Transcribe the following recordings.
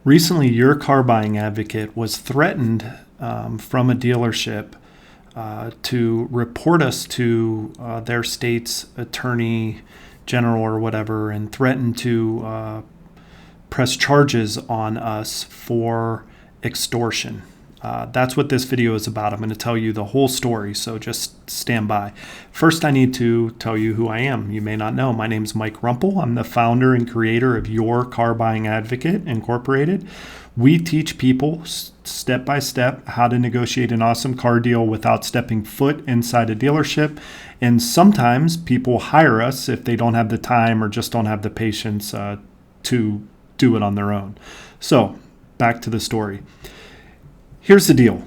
Recently, your car buying advocate was threatened from a dealership to report us to their state's attorney general or whatever, and threatened to press charges on us for extortion. That's what this video is about. I'm going to tell you the whole story, so just stand by. First, I need to tell you who I am. You may not know. My name is Mike Rumpel. I'm the founder and creator of Your Car Buying Advocate Incorporated. We teach people step by step how to negotiate an awesome car deal without stepping foot inside a dealership. And sometimes people hire us if they don't have the time or just don't have the patience to do it on their own. So back to the story. Here's the deal.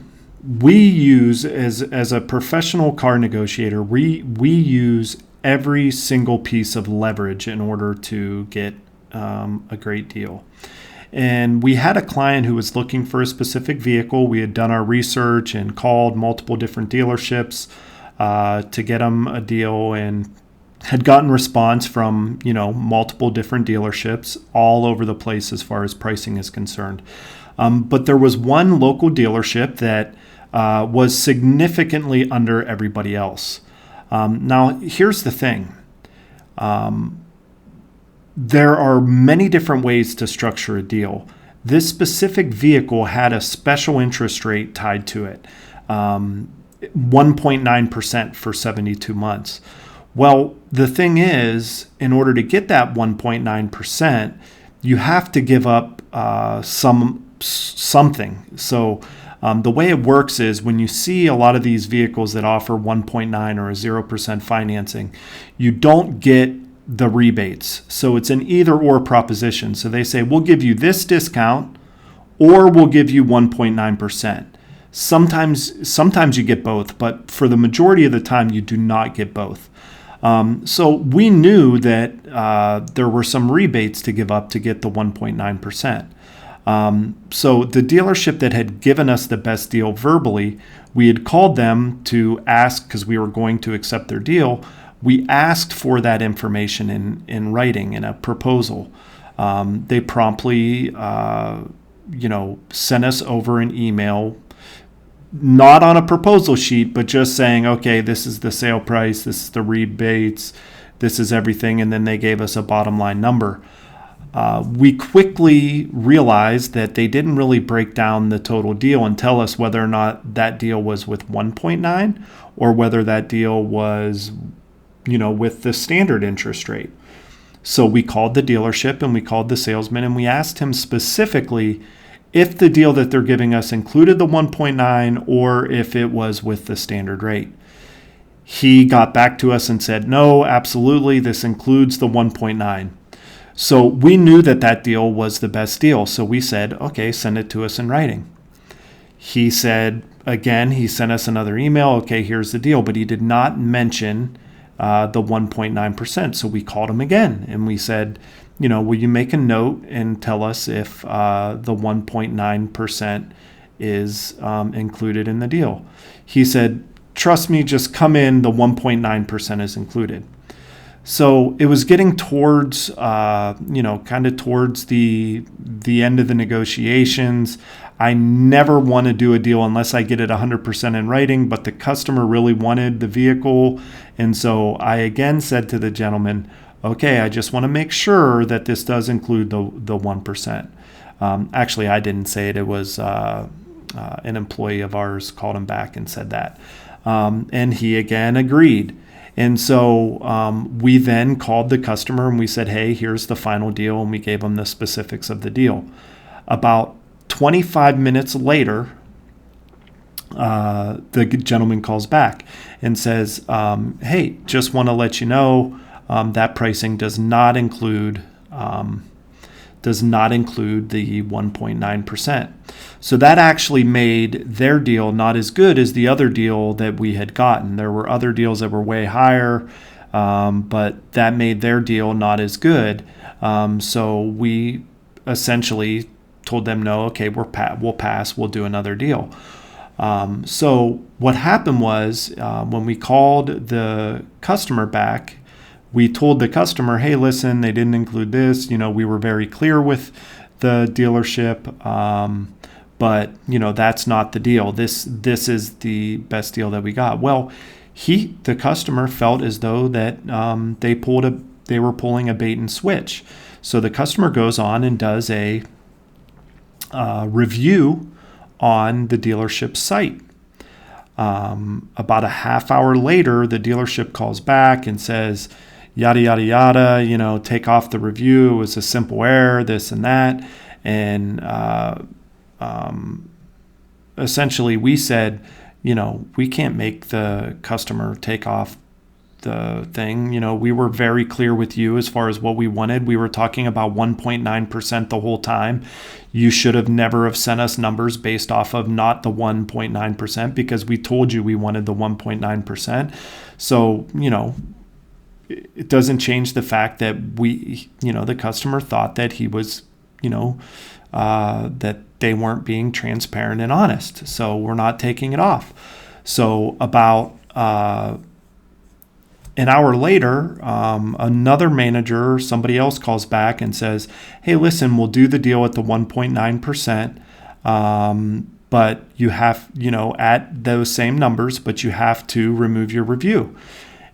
We use, as a professional car negotiator, we use every single piece of leverage in order to get a great deal. And we had a client who was looking for a specific vehicle. We had done our research and called multiple different dealerships to get them a deal, and had gotten response from multiple different dealerships all over the place as far as pricing is concerned. But there was one local dealership that was significantly under everybody else. Now, here's the thing. There are many different ways to structure a deal. This specific vehicle had a special interest rate tied to it, 1.9% for 72 months. Well, the thing is, in order to get that 1.9%, you have to give up something. So the way it works is, when you see a lot of these vehicles that offer 1.9 or a 0% financing, you don't get the rebates. So it's an either or proposition. So they say, we'll give you this discount or we'll give you 1.9%. Sometimes you get both, but for the majority of the time you do not get both. So we knew that there were some rebates to give up to get the 1.9%. So the dealership that had given us the best deal verbally, we had called them to ask, because we were going to accept their deal. We asked for that information in writing, in a proposal. They promptly, sent us over an email, not on a proposal sheet, but just saying, okay, this is the sale price, this is the rebates, this is everything. And then they gave us a bottom line number. We quickly realized that they didn't really break down the total deal and tell us whether or not that deal was with 1.9 or whether that deal was, with the standard interest rate. So we called the dealership and we called the salesman and we asked him specifically if the deal that they're giving us included the 1.9 or if it was with the standard rate. He got back to us and said, no, absolutely, this includes the 1.9. So we knew that deal was the best deal. So we said, okay, send it to us in writing. He said, again, he sent us another email. Okay, here's the deal. But he did not mention the 1.9%. So we called him again and we said, will you make a note and tell us if the 1.9% is included in the deal? He said, trust me, just come in, the 1.9% is included. So it was getting towards, towards the end of the negotiations. I never want to do a deal unless I get it 100% in writing, but the customer really wanted the vehicle. And so I again said to the gentleman, okay, I just want to make sure that this does include the 1%. Actually, I didn't say it. It was an employee of ours called him back and said that. And he again agreed. And so we then called the customer and we said, hey, here's the final deal. And we gave them the specifics of the deal. About 25 minutes later, the gentleman calls back and says, hey, just want to let you know that pricing does not include the 1.9%. So that actually made their deal not as good as the other deal that we had gotten. There were other deals that were way higher, but that made their deal not as good. So we essentially told them, no, okay, we'll pass, we'll do another deal. So what happened was when we called the customer back, we told the customer, hey, listen, they didn't include this. We were very clear with the dealership, but that's not the deal. This is the best deal that we got. Well, the customer felt as though that they were pulling a bait and switch. So the customer goes on and does a review on the dealership site. About a half hour later, the dealership calls back and says, yada, yada, yada, take off the review. It was a simple error, this and that. And essentially we said, we can't make the customer take off the thing. We were very clear with you as far as what we wanted. We were talking about 1.9% the whole time. You should have never have sent us numbers based off of not the 1.9% because we told you we wanted the 1.9%. So, it doesn't change the fact that the customer thought that he was, that they weren't being transparent and honest. So we're not taking it off. So about an hour later, another manager, somebody else calls back and says, hey, listen, we'll do the deal at the 1.9%, but you have, at those same numbers, but you have to remove your review.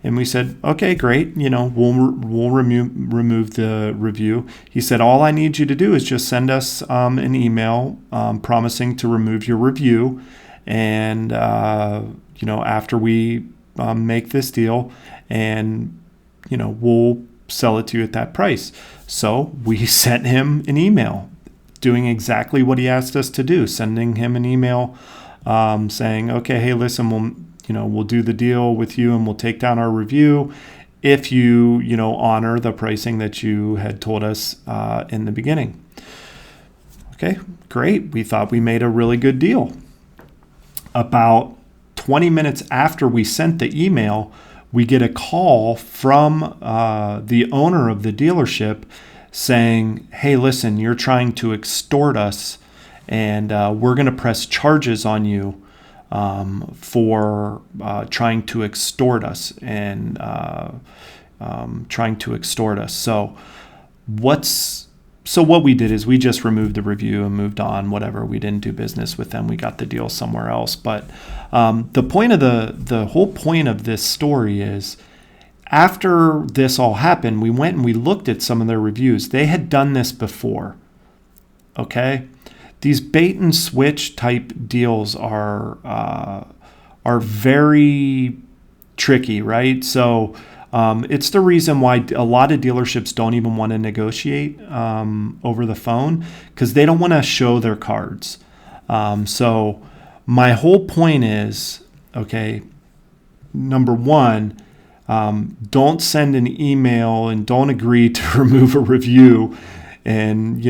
And we said, okay, great. We'll remove the review. He said, all I need you to do is just send us an email promising to remove your review. And, after we make this deal and, we'll sell it to you at that price. So we sent him an email doing exactly what he asked us to do, sending him an email saying, okay, hey, listen, we'll do the deal with you and we'll take down our review if you, honor the pricing that you had told us in the beginning. Okay, great. We thought we made a really good deal. About 20 minutes after we sent the email, we get a call from the owner of the dealership saying, hey, listen, you're trying to extort us and we're going to press charges on you for trying to extort us and trying to extort us. So what we did is we just removed the review and moved on, whatever. We didn't do business with them. We got the deal somewhere else. But the whole point of this story is after this all happened, we went and we looked at some of their reviews. They had done this before. Okay? These bait and switch type deals are very tricky, right? So it's the reason why a lot of dealerships don't even want to negotiate over the phone because they don't want to show their cards. So my whole point is, okay, number one, don't send an email and don't agree to remove a review. And,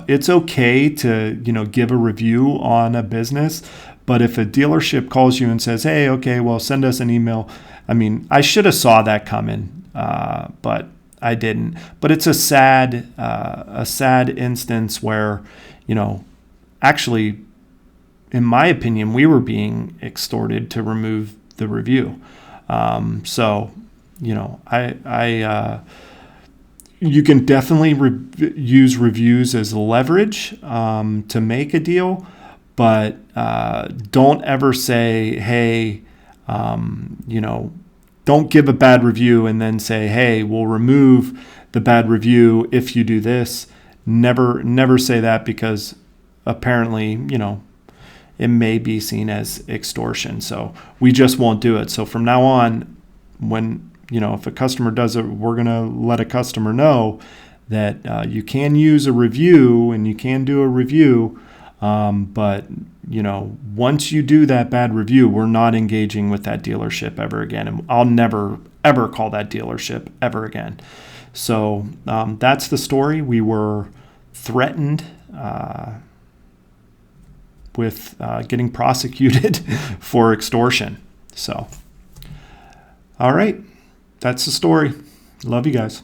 it's okay to, give a review on a business. But if a dealership calls you and says, hey, okay, well, send us an email. I mean, I should have saw that coming, but I didn't. But it's a sad instance where, actually, in my opinion, we were being extorted to remove the review. You can definitely use reviews as leverage to make a deal, but don't ever say, hey, don't give a bad review and then say, hey, we'll remove the bad review if you do this. Never say that because apparently, it may be seen as extortion. So we just won't do it. So from now on, when if a customer does it, we're going to let a customer know that you can use a review and you can do a review. But, once you do that bad review, we're not engaging with that dealership ever again. And I'll never, ever call that dealership ever again. So that's the story. We were threatened with getting prosecuted for extortion. So, all right. That's the story. Love you guys.